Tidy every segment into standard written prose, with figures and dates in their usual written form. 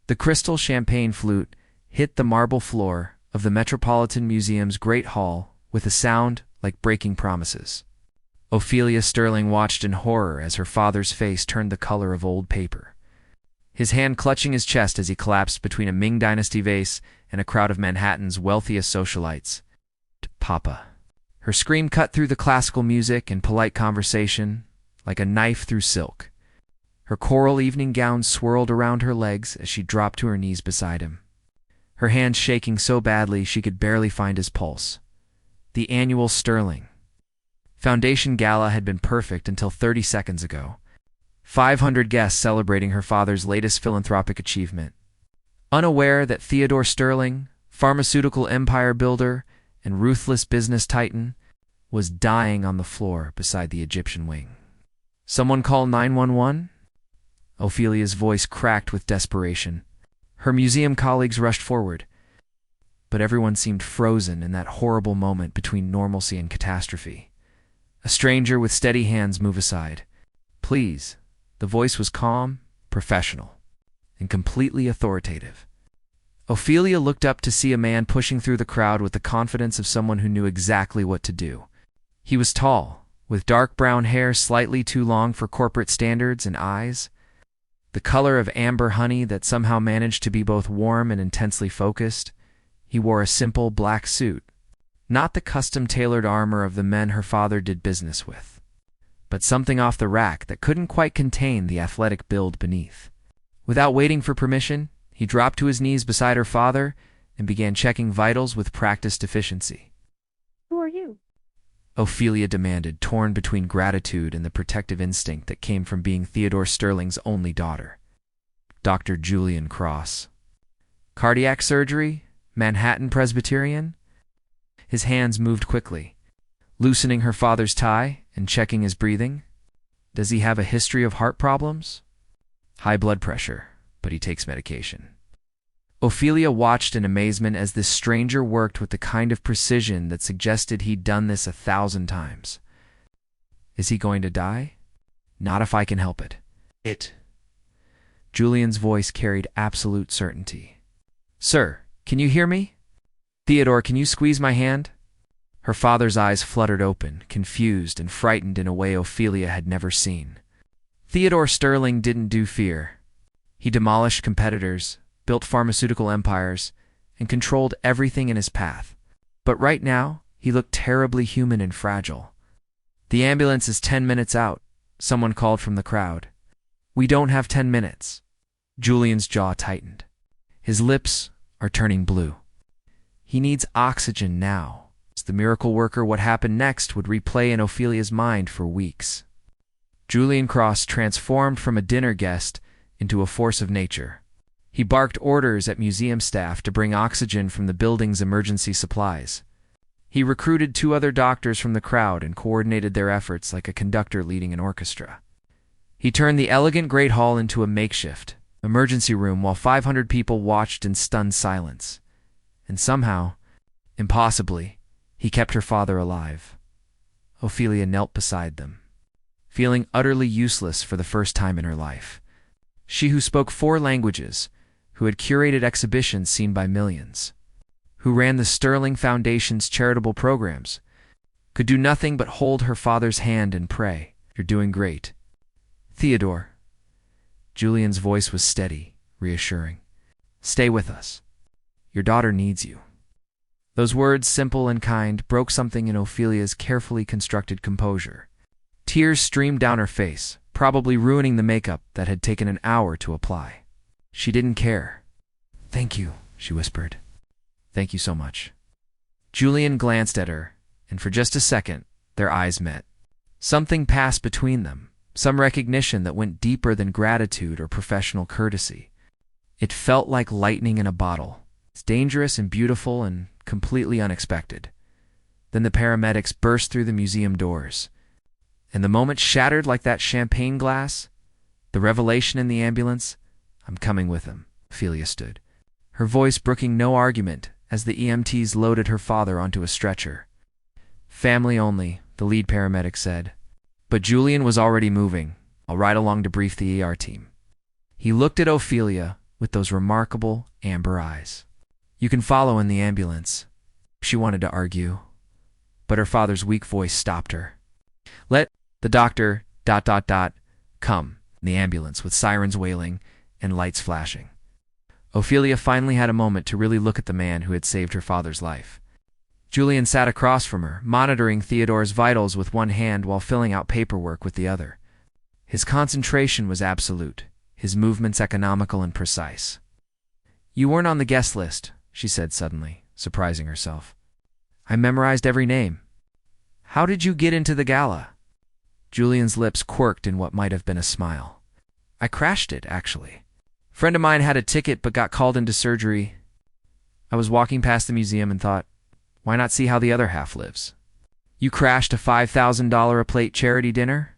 The crystal champagne flute hit the marble floor of the Metropolitan Museum's Great Hall with a sound like breaking promises. Ophelia Sterling watched in horror as her father's face turned the color of old paper, his hand clutching his chest as he collapsed between a Ming Dynasty vase and a crowd of Manhattan's wealthiest socialites. Papa. Her scream cut through the classical music and polite conversation like a knife through silk. Her coral evening gown swirled around her legs as she dropped to her knees beside him, her hands shaking so badly she could barely find his pulse. The annual Sterling Foundation Gala had been perfect until 30 seconds ago. 500 guests celebrating her father's latest philanthropic achievement. Unaware that Theodore Sterling, pharmaceutical empire builder and ruthless business titan, was dying on the floor beside the Egyptian wing. "Someone call 911?" Ophelia's voice cracked with desperation. Her museum colleagues rushed forward, but everyone seemed frozen in that horrible moment between normalcy and catastrophe. A stranger with steady hands moved aside. "Please." The voice was calm, professional, and completely authoritative. Ophelia looked up to see a man pushing through the crowd with the confidence of someone who knew exactly what to do. He was tall, with dark brown hair slightly too long for corporate standards and eyes the color of amber honey that somehow managed to be both warm and intensely focused. He wore a simple black suit, not the custom-tailored armor of the men her father did business with, but something off the rack that couldn't quite contain the athletic build beneath. Without waiting for permission, he dropped to his knees beside her father and began checking vitals with practiced efficiency. "Who are you?" Ophelia demanded, torn between gratitude and the protective instinct that came from being Theodore Sterling's only daughter. "Dr. Julian Cross." "Cardiac surgery? Manhattan Presbyterian?" His hands moved quickly, loosening her father's tie and checking his breathing. "Does he have a history of heart problems?" "High blood pressure, but he takes medication." Ophelia watched in amazement as this stranger worked with the kind of precision that suggested he'd done this 1,000 times. "Is he going to die?" "Not if I can help it." Julian's voice carried absolute certainty. "Sir, can you hear me? Theodore, can you squeeze my hand?" Her father's eyes fluttered open, confused and frightened in a way Ophelia had never seen. Theodore Sterling didn't do fear. He demolished competitors, built pharmaceutical empires, and controlled everything in his path. But right now, he looked terribly human and fragile. "The ambulance is 10 minutes out," someone called from the crowd. "We don't have 10 minutes. Julian's jaw tightened. His lips are turning blue. He needs oxygen now. As the miracle worker, what happened next would replay in Ophelia's mind for weeks. Julian Cross transformed from a dinner guest into a force of nature. He barked orders at museum staff to bring oxygen from the building's emergency supplies. He recruited 2 other doctors from the crowd and coordinated their efforts like a conductor leading an orchestra. He turned the elegant Great Hall into a makeshift emergency room while 500 people watched in stunned silence. And somehow, impossibly, he kept her father alive. Ophelia knelt beside them, feeling utterly useless for the first time in her life. She who spoke 4 languages, who had curated exhibitions seen by millions, who ran the Sterling Foundation's charitable programs, could do nothing but hold her father's hand and pray, "You're doing great, Theodore." Julian's voice was steady, reassuring. "Stay with us. Your daughter needs you." Those words, simple and kind, broke something in Ophelia's carefully constructed composure. Tears streamed down her face, probably ruining the makeup that had taken an hour to apply. She didn't care. "Thank you," she whispered. "Thank you so much." Julian glanced at her, and for just a second, their eyes met. Something passed between them, some recognition that went deeper than gratitude or professional courtesy. It felt like lightning in a bottle. It's dangerous and beautiful and completely unexpected. Then the paramedics burst through the museum doors, and the moment shattered like that champagne glass. The revelation in the ambulance, "I'm coming with him," Ophelia stood, her voice brooking no argument as the EMTs loaded her father onto a stretcher. "Family only," the lead paramedic said. But Julian was already moving. "I'll ride along to brief the ER team." He looked at Ophelia, with those remarkable amber eyes. "You can follow in the ambulance," she wanted to argue, but her father's weak voice stopped her. "Let the doctor ... come." The ambulance, with sirens wailing and lights flashing. Ophelia finally had a moment to really look at the man who had saved her father's life. Julian sat across from her, monitoring Theodore's vitals with one hand while filling out paperwork with the other. His concentration was absolute, his movements economical and precise. "You weren't on the guest list," she said suddenly, surprising herself. "I memorized every name. How did you get into the gala?" Julian's lips quirked in what might have been a smile. "I crashed it, actually. Friend of mine had a ticket but got called into surgery. I was walking past the museum and thought, why not see how the other half lives?" "You crashed a $5,000 a plate charity dinner?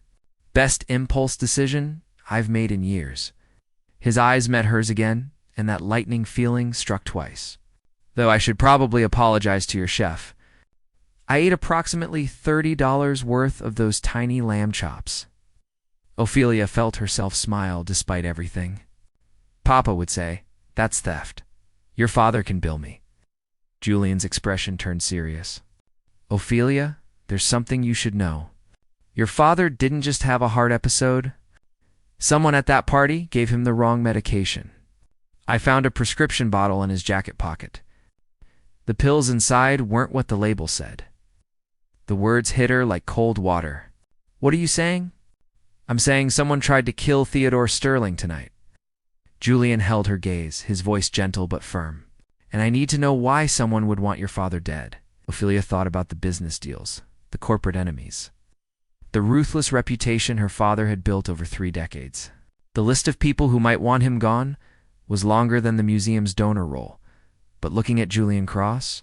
Best impulse decision I've made in years." His eyes met hers again, and that lightning feeling struck twice. "Though I should probably apologize to your chef. I ate approximately $30 worth of those tiny lamb chops." Ophelia felt herself smile despite everything. "Papa would say, that's theft. Your father can bill me." Julian's expression turned serious. "Ophelia, there's something you should know. Your father didn't just have a heart episode. Someone at that party gave him the wrong medication. I found a prescription bottle in his jacket pocket. The pills inside weren't what the label said." The words hit her like cold water. "What are you saying?" "I'm saying someone tried to kill Theodore Sterling tonight." Julian held her gaze, his voice gentle but firm. "And I need to know why someone would want your father dead." Ophelia thought about the business deals, the corporate enemies, the ruthless reputation her father had built over 3 decades. The list of people who might want him gone was longer than the museum's donor roll. But looking at Julian Cross,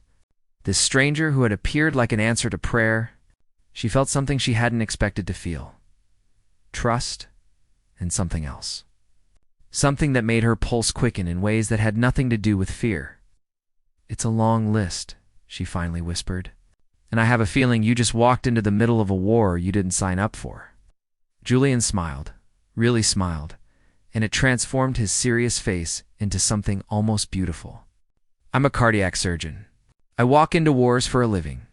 this stranger who had appeared like an answer to prayer, she felt something she hadn't expected to feel. Trust and something else. Something that made her pulse quicken in ways that had nothing to do with fear. "It's a long list," she finally whispered. "And I have a feeling you just walked into the middle of a war you didn't sign up for." Julian smiled, really smiled, and it transformed his serious face into something almost beautiful. "I'm a cardiac surgeon. I walk into wars for a living.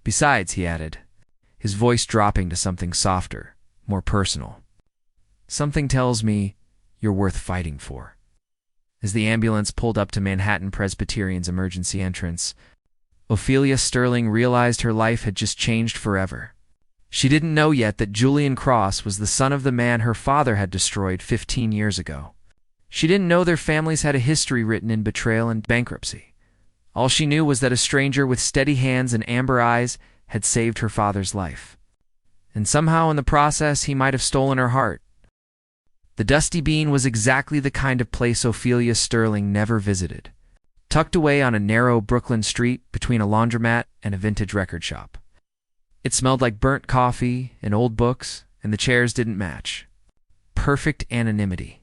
Besides," he added, his voice dropping to something softer, more personal, "something tells me you're worth fighting for." As the ambulance pulled up to Manhattan Presbyterian's emergency entrance, Ophelia Sterling realized her life had just changed forever. She didn't know yet that Julian Cross was the son of the man her father had destroyed 15 years ago. She didn't know their families had a history written in betrayal and bankruptcy. All she knew was that a stranger with steady hands and amber eyes had saved her father's life. And somehow in the process he might have stolen her heart. The Dusty Bean was exactly the kind of place Ophelia Sterling never visited, tucked away on a narrow Brooklyn street between a laundromat and a vintage record shop. It smelled like burnt coffee and old books, and the chairs didn't match. Perfect anonymity.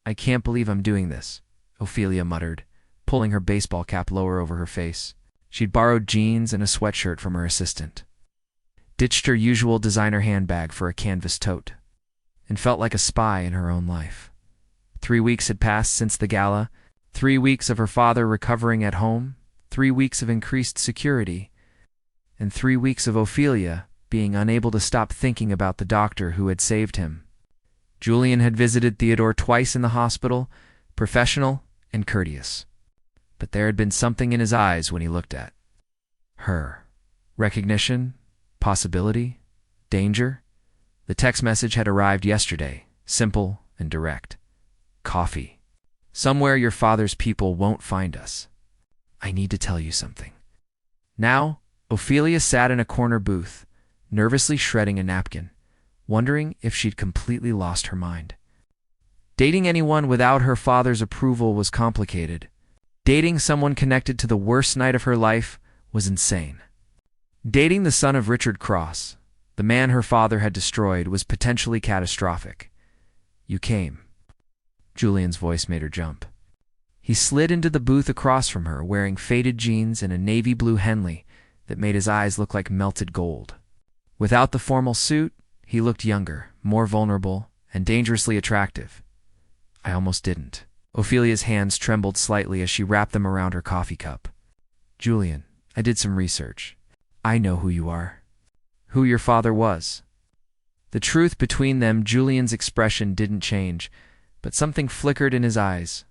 "I can't believe I'm doing this," Ophelia muttered, pulling her baseball cap lower over her face. She'd borrowed jeans and a sweatshirt from her assistant, ditched her usual designer handbag for a canvas tote, and felt like a spy in her own life. 3 weeks had passed since the gala, 3 weeks of her father recovering at home, 3 weeks of increased security, and 3 weeks of Ophelia being unable to stop thinking about the doctor who had saved him. Julian had visited Theodore twice in the hospital, professional and courteous. But there had been something in his eyes when he looked at her. Recognition, possibility, danger. The text message had arrived yesterday, simple and direct. "Coffee. Somewhere your father's people won't find us. I need to tell you something." Now, Ophelia sat in a corner booth, nervously shredding a napkin, wondering if she'd completely lost her mind. Dating anyone without her father's approval was complicated. Dating someone connected to the worst night of her life was insane. Dating the son of Richard Cross, the man her father had destroyed, was potentially catastrophic. "You came." Julian's voice made her jump. He slid into the booth across from her, wearing faded jeans and a navy blue Henley that made his eyes look like melted gold. Without the formal suit, he looked younger, more vulnerable, and dangerously attractive. "I almost didn't." Ophelia's hands trembled slightly as she wrapped them around her coffee cup. Julian, I did some research. I know who you are. Who your father was. The truth between them, Julian's expression didn't change, but something flickered in his eyes.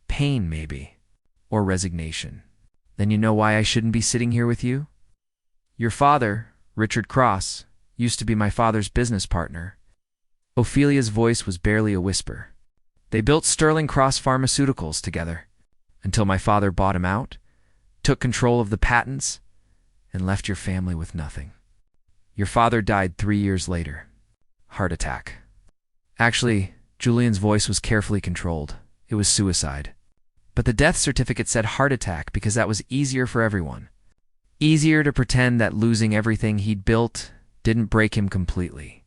Pain, maybe. Or resignation. Then you know why I shouldn't be sitting here with you? Your father, Richard Cross, used to be my father's business partner. Ophelia's voice was barely a whisper. They built Sterling Cross Pharmaceuticals together, until my father bought him out, took control of the patents, and left your family with nothing. Your father died 3 years later. Heart attack. Actually, Julian's voice was carefully controlled. It was suicide. But the death certificate said heart attack because that was easier for everyone. Easier to pretend that losing everything he'd built didn't break him completely.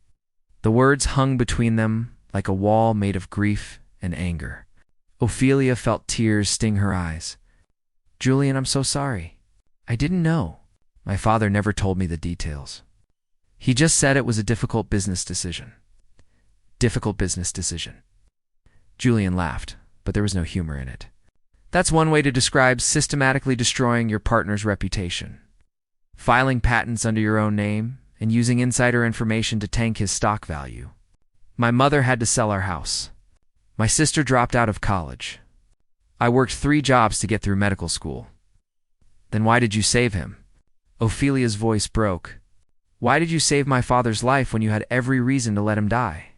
The words hung between them like a wall made of grief and anger. Ophelia felt tears sting her eyes. Julian, I'm so sorry. I didn't know. My father never told me the details. He just said it was a difficult business decision. Difficult business decision. Julian laughed, but there was no humor in it. That's one way to describe systematically destroying your partner's reputation. Filing patents under your own name and using insider information to tank his stock value. My mother had to sell our house. My sister dropped out of college. I worked 3 jobs to get through medical school. Then why did you save him? Ophelia's voice broke. Why did you save my father's life when you had every reason to let him die?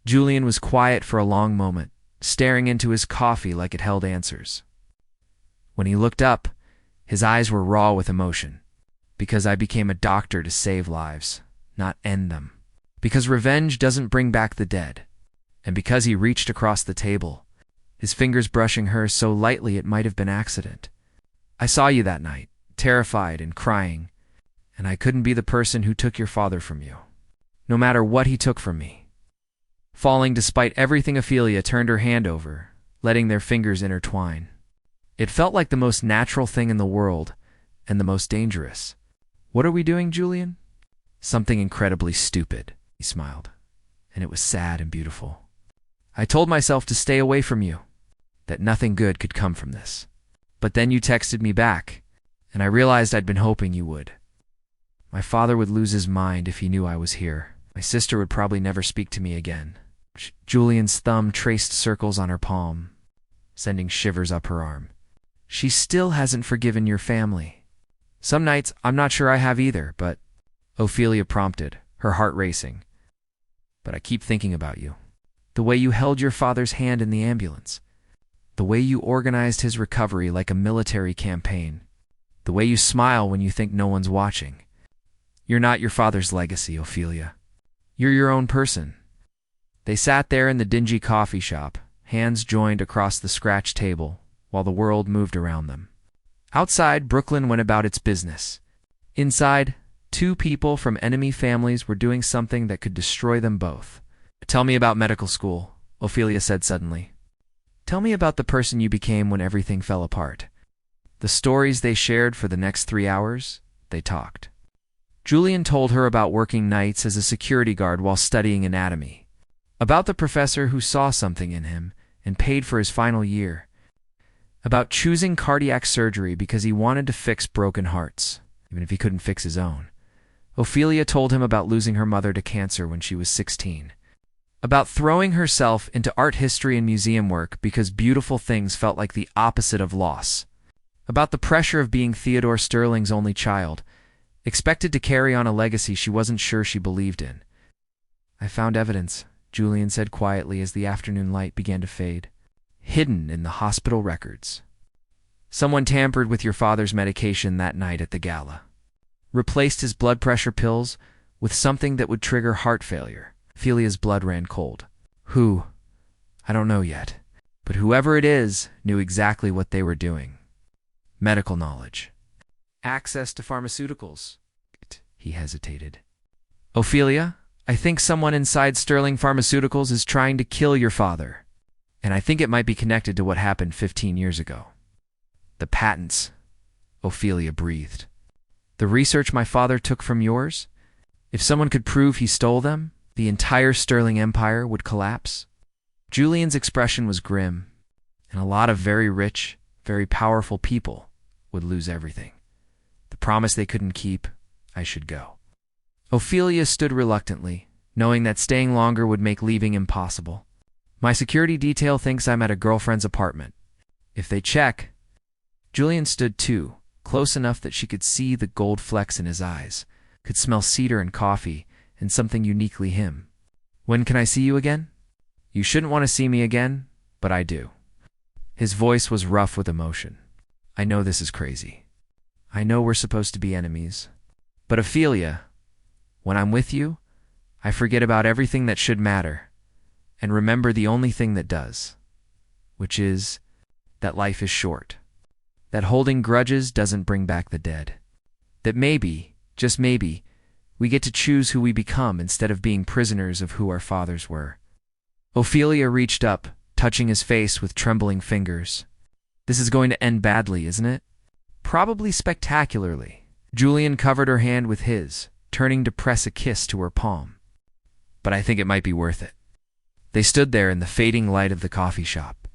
Julian was quiet for a long moment, staring into his coffee like it held answers. When he looked up, his eyes were raw with emotion. Because I became a doctor to save lives, not end them. Because revenge doesn't bring back the dead. And because he reached across the table, his fingers brushing hers so lightly it might have been accident. I saw you that night, terrified and crying, and I couldn't be the person who took your father from you, no matter what he took from me. Falling despite everything, Ophelia turned her hand over, letting their fingers intertwine. It felt like the most natural thing in the world, and the most dangerous. What are we doing, Julian? Something incredibly stupid, he smiled, and it was sad and beautiful. I told myself to stay away from you, that nothing good could come from this. But then you texted me back, and I realized I'd been hoping you would. My father would lose his mind if he knew I was here. My sister would probably never speak to me again. Julian's thumb traced circles on her palm, sending shivers up her arm. She still hasn't forgiven your family. Some nights I'm not sure I have either, but Ophelia prompted, her heart racing. But I keep thinking about you. The way you held your father's hand in the ambulance. The way you organized his recovery like a military campaign. The way you smile when you think no one's watching. You're not your father's legacy, Ophelia. You're your own person. They sat there in the dingy coffee shop, hands joined across the scratch table, while the world moved around them. Outside, Brooklyn went about its business. Inside, 2 people from enemy families were doing something that could destroy them both. Tell me about medical school, Ophelia said suddenly. Tell me about the person you became when everything fell apart. The stories they shared for the next 3 hours, they talked. Julian told her about working nights as a security guard while studying anatomy. About the professor who saw something in him and paid for his final year. About choosing cardiac surgery because he wanted to fix broken hearts, even if he couldn't fix his own. Ophelia told him about losing her mother to cancer when she was 16. About throwing herself into art history and museum work because beautiful things felt like the opposite of loss. About the pressure of being Theodore Sterling's only child, expected to carry on a legacy she wasn't sure she believed in. I found evidence, Julian said quietly as the afternoon light began to fade. Hidden in the hospital records. Someone tampered with your father's medication that night at the gala. Replaced his blood pressure pills with something that would trigger heart failure. Ophelia's blood ran cold. Who? I don't know yet. But whoever it is knew exactly what they were doing. Medical knowledge. Access to pharmaceuticals. He hesitated. Ophelia, I think someone inside Sterling Pharmaceuticals is trying to kill your father. And I think it might be connected to what happened 15 years ago. The patents, Ophelia breathed. The research my father took from yours? If someone could prove he stole them, the entire Sterling empire would collapse. Julian's expression was grim, and a lot of very rich, very powerful people would lose everything. The promise they couldn't keep, I should go. Ophelia stood reluctantly, knowing that staying longer would make leaving impossible. My security detail thinks I'm at a girlfriend's apartment. If they check... Julian stood too, close enough that she could see the gold flecks in his eyes, could smell cedar and coffee, and something uniquely him. When can I see you again? You shouldn't want to see me again, but I do. His voice was rough with emotion. I know this is crazy. I know we're supposed to be enemies. But Ophelia, when I'm with you, I forget about everything that should matter, and remember the only thing that does, which is that life is short, that holding grudges doesn't bring back the dead, that maybe, just maybe, we get to choose who we become instead of being prisoners of who our fathers were. Ophelia reached up, touching his face with trembling fingers. This is going to end badly, isn't it? Probably spectacularly. Julian covered her hand with his, turning to press a kiss to her palm. But I think it might be worth it. They stood there in the fading light of the coffee shop.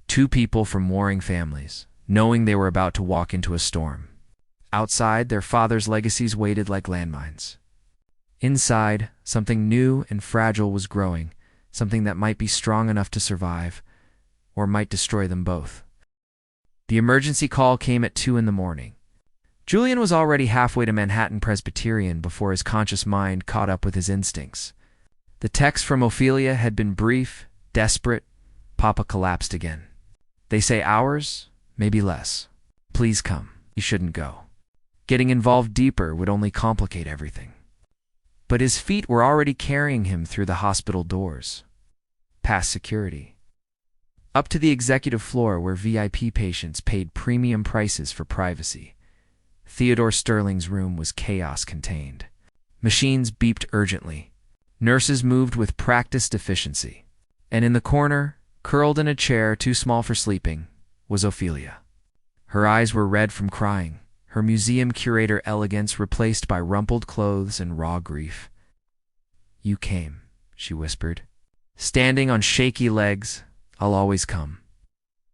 Two people from warring families, knowing they were about to walk into a storm. Outside, their fathers' legacies waited like landmines. Inside, something new and fragile was growing, something that might be strong enough to survive, or might destroy them both. The emergency call came at 2 a.m. Julian was already halfway to Manhattan Presbyterian before his conscious mind caught up with his instincts. The text from Ophelia had been brief, desperate. Papa collapsed again. They say hours, maybe less. Please come. You shouldn't go. Getting involved deeper would only complicate everything. But his feet were already carrying him through the hospital doors, past security, up to the executive floor where VIP patients paid premium prices for privacy. Theodore Sterling's room was chaos contained. Machines beeped urgently. Nurses moved with practiced efficiency. And in the corner, curled in a chair too small for sleeping, was Ophelia. Her eyes were red from crying, her museum curator elegance replaced by rumpled clothes and raw grief. You came, she whispered. Standing on shaky legs, I'll always come.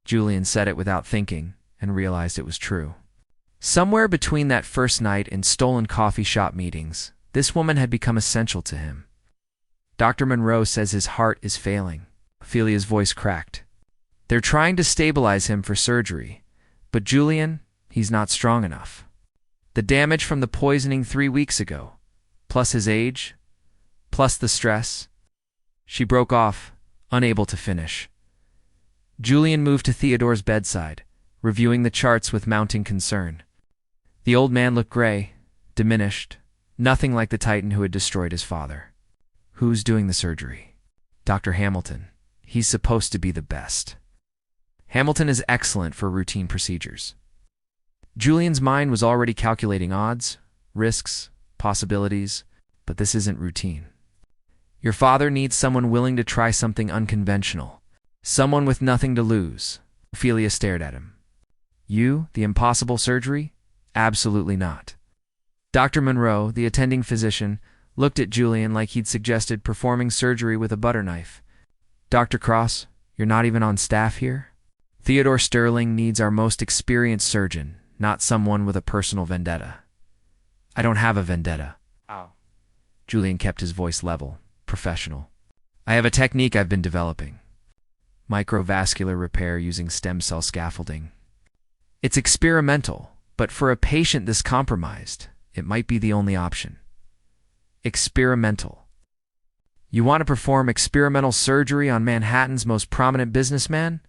Julian said it without thinking, and realized it was true. Somewhere between that first night and stolen coffee shop meetings, this woman had become essential to him. Dr. Monroe says his heart is failing. Ophelia's voice cracked. They're trying to stabilize him for surgery, but Julian, he's not strong enough. The damage from the poisoning 3 weeks ago, plus his age, plus the stress. She broke off, unable to finish. Julian moved to Theodore's bedside, reviewing the charts with mounting concern. The old man looked gray, diminished, nothing like the titan who had destroyed his father. Who's doing the surgery? Dr. Hamilton. He's supposed to be the best. Hamilton is excellent for routine procedures. Julian's mind was already calculating odds, risks, possibilities, but this isn't routine. Your father needs someone willing to try something unconventional, someone with nothing to lose. Ophelia stared at him. You, the impossible surgery? Absolutely not. Dr. Monroe, the attending physician, looked at Julian like he'd suggested performing surgery with a butter knife. Dr. Cross, you're not even on staff here? Theodore Sterling needs our most experienced surgeon, not someone with a personal vendetta. I don't have a vendetta. Oh. Julian kept his voice level, professional. I have a technique I've been developing. Microvascular repair using stem cell scaffolding. It's experimental, but for a patient this compromised, it might be the only option. Experimental. You want to perform experimental surgery on Manhattan's most prominent businessman?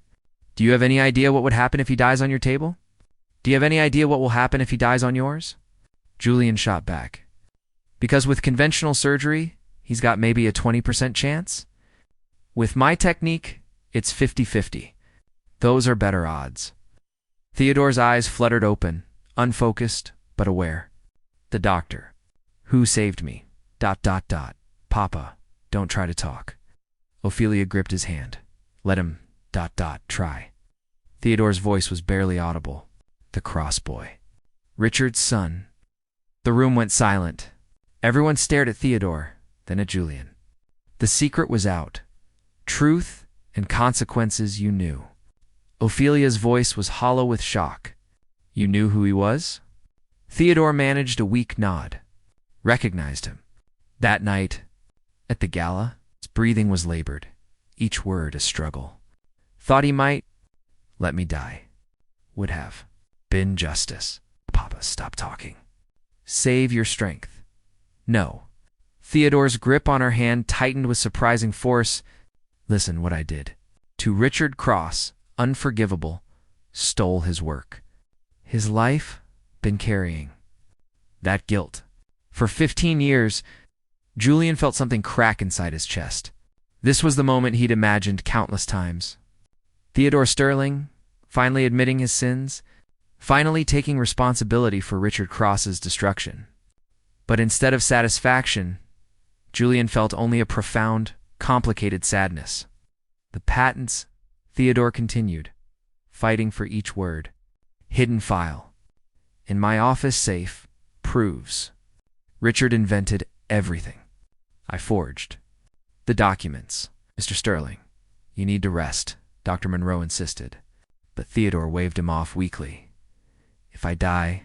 Do you have any idea what would happen if he dies on your table? Do you have any idea what will happen if he dies on yours? Julian shot back. Because with conventional surgery, he's got maybe a 20% chance? With my technique, it's 50-50. Those are better odds. Theodore's eyes fluttered open, unfocused, but aware. The doctor. Who saved me? ... Papa, don't try to talk. Ophelia gripped his hand. Let him ... try. Theodore's voice was barely audible. The Cross boy. Richard's son. The room went silent. Everyone stared at Theodore, then at Julian. The secret was out. Truth and consequences you knew. Ophelia's voice was hollow with shock. You knew who he was? Theodore managed a weak nod. Recognized him. That night, at the gala, his breathing was labored, each word a struggle. Thought he might let me die. Would have been justice. Papa, stop talking. Save your strength. No. Theodore's grip on her hand tightened with surprising force. Listen what I did. To Richard Cross, unforgivable, stole his work. His life, been carrying that guilt. For 15 years, Julian felt something crack inside his chest. This was the moment he'd imagined countless times. Theodore Sterling, finally admitting his sins, finally taking responsibility for Richard Cross's destruction. But instead of satisfaction, Julian felt only a profound, complicated sadness. The patents, Theodore continued, fighting for each word. Hidden file. In my office safe, proves. Richard invented everything. I forged the documents. Mr. Sterling, you need to rest, Dr. Monroe insisted. But Theodore waved him off weakly. If I die, ...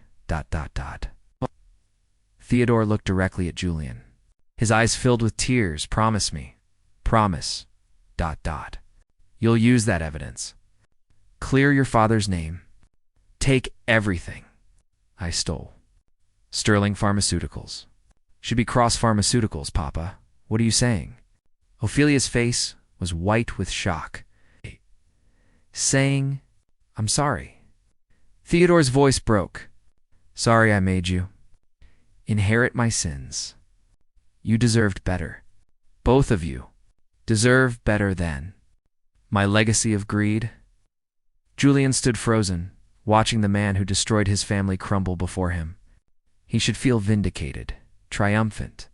Theodore looked directly at Julian. His eyes filled with tears. Promise me. Promise. ... You'll use that evidence. Clear your father's name. Take everything I stole. Sterling Pharmaceuticals. Should be Cross Pharmaceuticals, Papa. What are you saying? Ophelia's face was white with shock. Saying, I'm sorry. Theodore's voice broke. Sorry I made you inherit my sins. You deserved better. Both of you deserve better than my legacy of greed. Julian stood frozen, watching the man who destroyed his family crumble before him. He should feel vindicated, triumphant.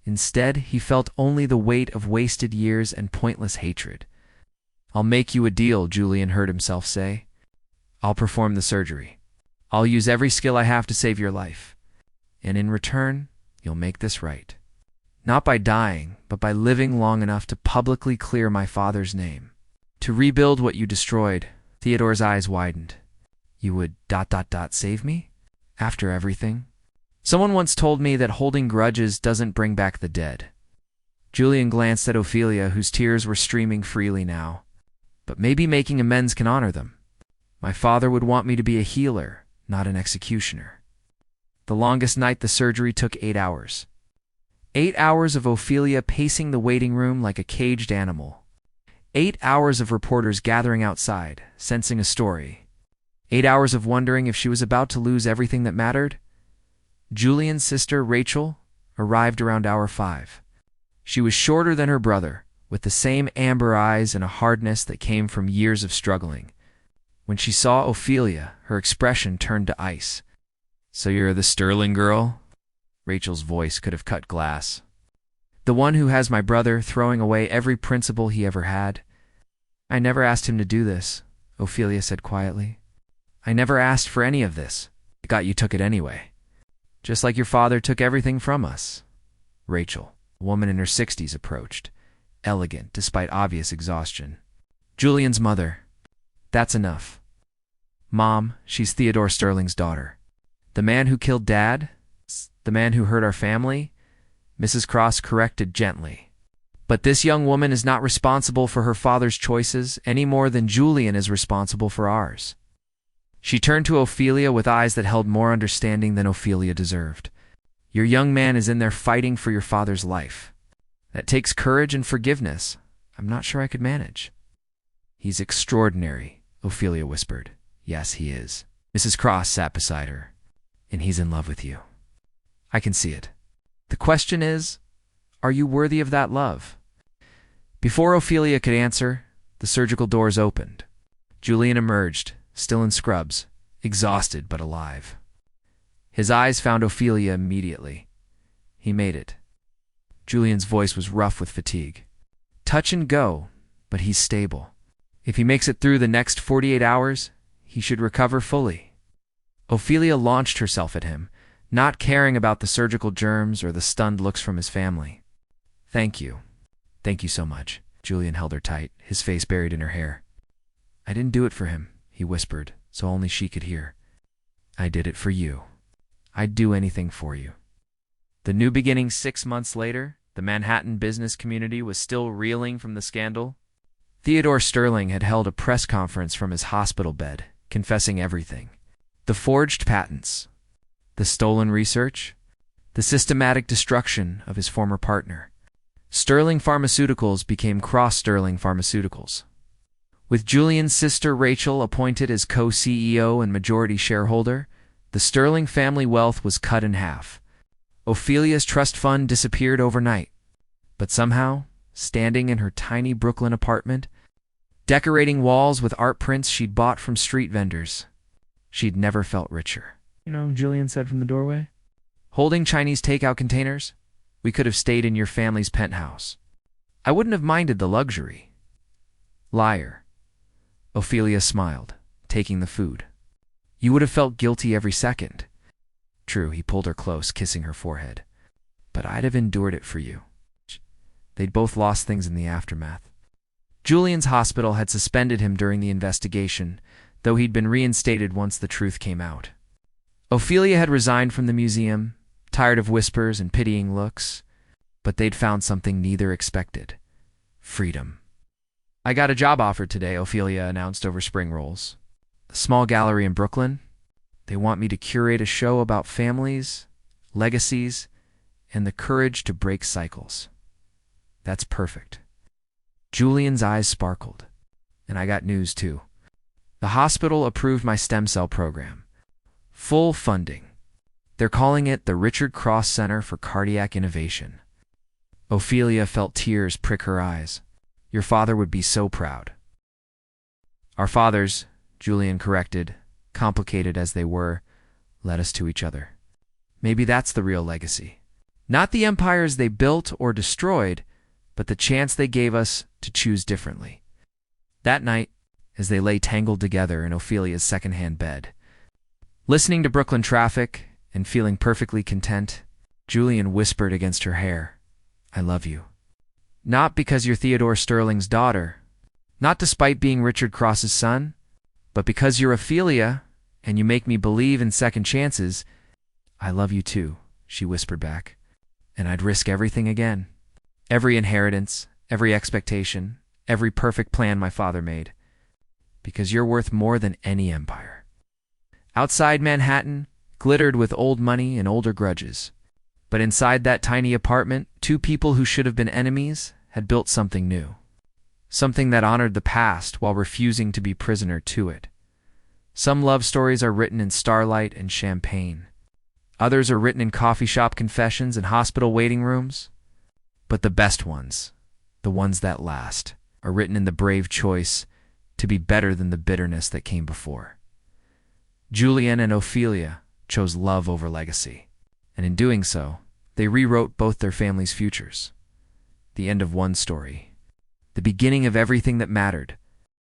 Instead, he felt only the weight of wasted years and pointless hatred. I'll make you a deal, Julian heard himself say. I'll perform the surgery. I'll use every skill I have to save your life. And in return, you'll make this right. Not by dying, but by living long enough to publicly clear my father's name. To rebuild what you destroyed. Theodore's eyes widened. You would ... save me? After everything? Someone once told me that holding grudges doesn't bring back the dead. Julian glanced at Ophelia, whose tears were streaming freely now. But maybe making amends can honor them. My father would want me to be a healer, not an executioner. The longest night the surgery took 8 hours. 8 hours of Ophelia pacing the waiting room like a caged animal. 8 hours of reporters gathering outside, sensing a story. 8 hours of wondering if she was about to lose everything that mattered. Julian's sister, Rachel, arrived around hour 5. She was shorter than her brother, with the same amber eyes and a hardness that came from years of struggling. When she saw Ophelia, her expression turned to ice. So you're the Sterling girl? Rachel's voice could have cut glass. The one who has my brother throwing away every principle he ever had. I never asked him to do this, Ophelia said quietly. I never asked for any of this. I got you took it anyway. Just like your father took everything from us. Rachel, a woman in her 60s, approached, elegant despite obvious exhaustion. Julian's mother. That's enough. Mom, she's Theodore Sterling's daughter. The man who killed Dad? The man who hurt our family? Mrs. Cross corrected gently. But this young woman is not responsible for her father's choices any more than Julian is responsible for ours. She turned to Ophelia with eyes that held more understanding than Ophelia deserved. Your young man is in there fighting for your father's life. That takes courage and forgiveness. I'm not sure I could manage. He's extraordinary, Ophelia whispered. Yes, he is. Mrs. Cross sat beside her. And he's in love with you. I can see it. The question is, are you worthy of that love? Before Ophelia could answer, the surgical doors opened. Julian emerged, still in scrubs, exhausted but alive. His eyes found Ophelia immediately. He made it. Julian's voice was rough with fatigue. Touch and go, but he's stable. If he makes it through the next 48 hours, he should recover fully. Ophelia launched herself at him, not caring about the surgical germs or the stunned looks from his family. Thank you. Thank you so much. Julian held her tight, his face buried in her hair. I didn't do it for him, he whispered, so only she could hear. I did it for you. I'd do anything for you. The new beginning 6 months later, the Manhattan business community was still reeling from the scandal. Theodore Sterling had held a press conference from his hospital bed, confessing everything. The forged patents, the stolen research, the systematic destruction of his former partner. Sterling Pharmaceuticals became Cross Sterling Pharmaceuticals. With Julian's sister Rachel appointed as co-CEO and majority shareholder, the Sterling family wealth was cut in half. Ophelia's trust fund disappeared overnight. But somehow, standing in her tiny Brooklyn apartment, decorating walls with art prints she'd bought from street vendors, she'd never felt richer. Julian said from the doorway. Holding Chinese takeout containers, we could have stayed in your family's penthouse. I wouldn't have minded the luxury. Liar. Ophelia smiled, taking the food. You would have felt guilty every second. True, he pulled her close, kissing her forehead. But I'd have endured it for you. They'd both lost things in the aftermath. Julian's hospital had suspended him during the investigation, though he'd been reinstated once the truth came out. Ophelia had resigned from the museum, tired of whispers and pitying looks, but they'd found something neither expected. Freedom. I got a job offer today, Ophelia announced over spring rolls. A small gallery in Brooklyn. They want me to curate a show about families, legacies, and the courage to break cycles. That's perfect. Julian's eyes sparkled. And I got news, too. The hospital approved my stem cell program. Full funding. They're calling it the Richard Cross Center for Cardiac Innovation. Ophelia felt tears prick her eyes. Your father would be so proud. Our fathers, Julian corrected, complicated as they were, led us to each other. Maybe that's the real legacy. Not the empires they built or destroyed, but the chance they gave us to choose differently. That night, as they lay tangled together in Ophelia's second-hand bed, listening to Brooklyn traffic and feeling perfectly content, Julian whispered against her hair, I love you. Not because you're Theodore Sterling's daughter, not despite being Richard Cross's son, but because you're Ophelia and you make me believe in second chances. I love you too, she whispered back, and I'd risk everything again. Every inheritance, every expectation, every perfect plan my father made. Because you're worth more than any empire. Outside Manhattan glittered with old money and older grudges. But inside that tiny apartment, two people who should have been enemies had built something new. Something that honored the past while refusing to be prisoner to it. Some love stories are written in starlight and champagne. Others are written in coffee shop confessions and hospital waiting rooms. But the best ones, the ones that last, are written in the brave choice to be better than the bitterness that came before. Julian and Ophelia chose love over legacy, and in doing so, they rewrote both their families' futures. The end of one story, the beginning of everything that mattered.